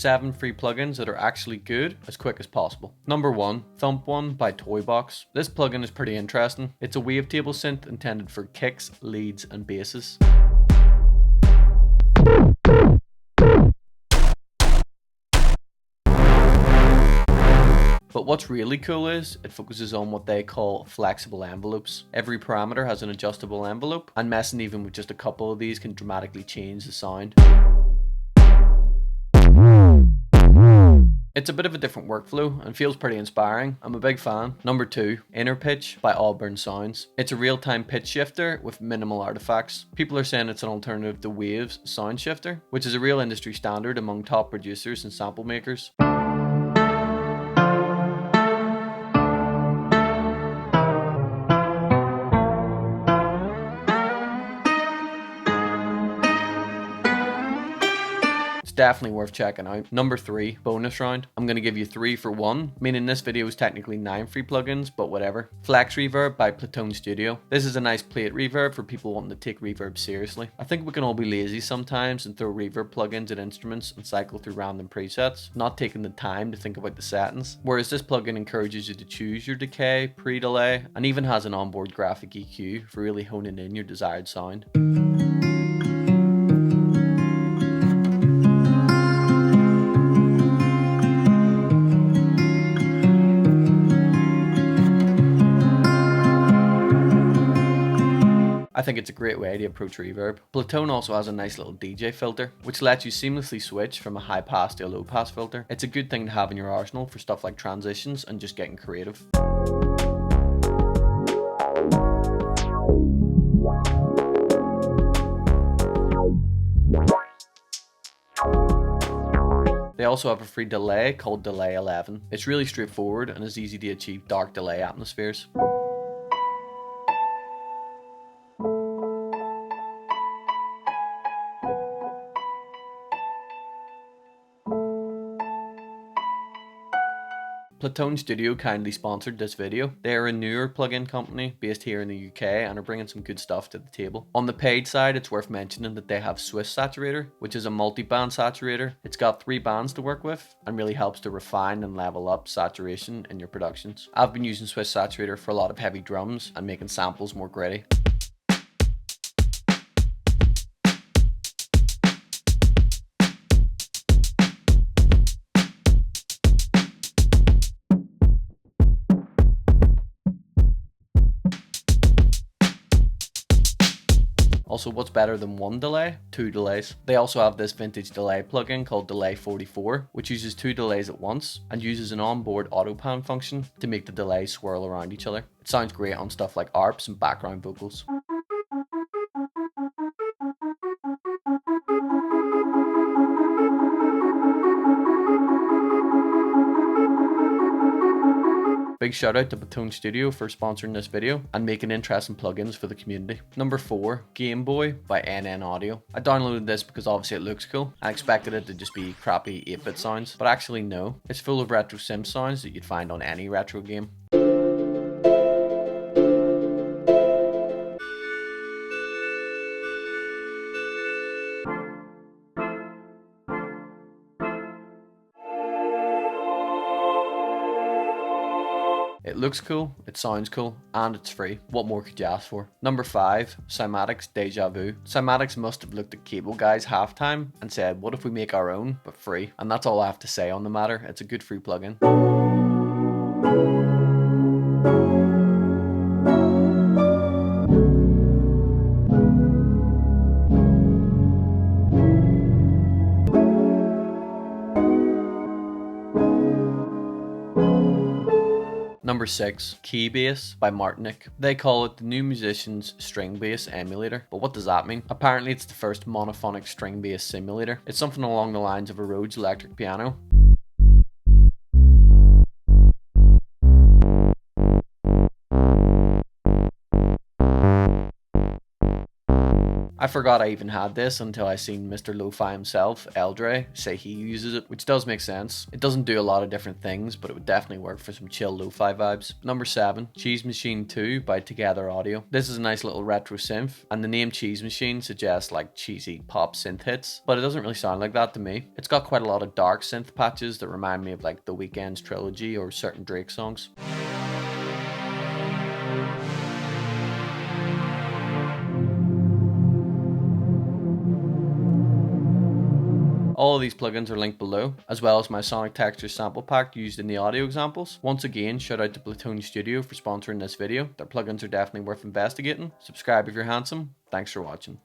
7 free plugins that are actually good as quick as possible. Number 1, Thump One by Toybox. This plugin is pretty interesting. It's a wavetable synth intended for kicks, leads, and basses. But what's really cool is it focuses on what they call flexible envelopes. Every parameter has an adjustable envelope, and messing even with just a couple of these can dramatically change the sound. It's a bit of a different workflow and feels pretty inspiring. I'm a big fan. Number 2, Inner Pitch by Auburn Sounds. It's a real-time pitch shifter with minimal artifacts. People are saying it's an alternative to Waves sound shifter, which is a real industry standard among top producers and sample makers. Definitely worth checking out. Number 3, bonus round. I'm going to give you 3 for 1, meaning this video is technically 9 free plugins, but whatever. Flex Reverb by Platoon Studio. This is a nice plate reverb for people wanting to take reverb seriously. I think we can all be lazy sometimes and throw reverb plugins at instruments and cycle through random presets, not taking the time to think about the settings. Whereas this plugin encourages you to choose your decay, pre-delay, and even has an onboard graphic EQ for really honing in your desired sound. I think it's a great way to approach reverb. Platoon also has a nice little DJ filter, which lets you seamlessly switch from a high pass to a low pass filter. It's a good thing to have in your arsenal for stuff like transitions and just getting creative. They also have a free delay called Delay 11. It's really straightforward and is easy to achieve dark delay atmospheres. Platoon Studio kindly sponsored this video. They are a newer plugin company based here in the UK and are bringing some good stuff to the table. On the paid side, it's worth mentioning that they have Swiss Saturator, which is a multi-band saturator. It's got 3 bands to work with and really helps to refine and level up saturation in your productions. I've been using Swiss Saturator for a lot of heavy drums and making samples more gritty. Also, what's better than 1 delay? 2 delays. They also have this vintage delay plugin called Delay 44, which uses 2 delays at once and uses an onboard auto pan function to make the delays swirl around each other. It sounds great on stuff like ARPs and background vocals. Big shout out to Platoon Studio for sponsoring this video and making interesting plugins for the community. Number 4, Game Boy by NN Audio. I downloaded this because obviously it looks cool. I expected it to just be crappy 8-bit sounds, but actually no. It's full of retro sim sounds that you'd find on any retro game. It looks cool, it sounds cool, and it's free. What more could you ask for? Number 5, Cymatics Deja Vu. Cymatics must have looked at Cable Guy's Halftime and said, what if we make our own, but free? And that's all I have to say on the matter. It's a good free plugin. Number 6, Keybase by Martinic. They call it the new musician's string bass emulator, but what does that mean? Apparently it's the first monophonic string bass simulator. It's something along the lines of a Rhodes electric piano. I forgot I even had this until I seen Mr. Lo-Fi himself, Eldre, say he uses it, which does make sense. It doesn't do a lot of different things, but it would definitely work for some chill lo-fi vibes. Number 7, Cheese Machine 2 by Together Audio. This is a nice little retro synth, and the name Cheese Machine suggests like cheesy pop synth hits, but it doesn't really sound like that to me. It's got quite a lot of dark synth patches that remind me of like The Weeknd's Trilogy or certain Drake songs. All of these plugins are linked below, as well as my Sonic Texture sample pack used in the audio examples. Once again, shout out to Platoon Studio for sponsoring this video. Their plugins are definitely worth investigating. Subscribe if you're handsome. Thanks for watching.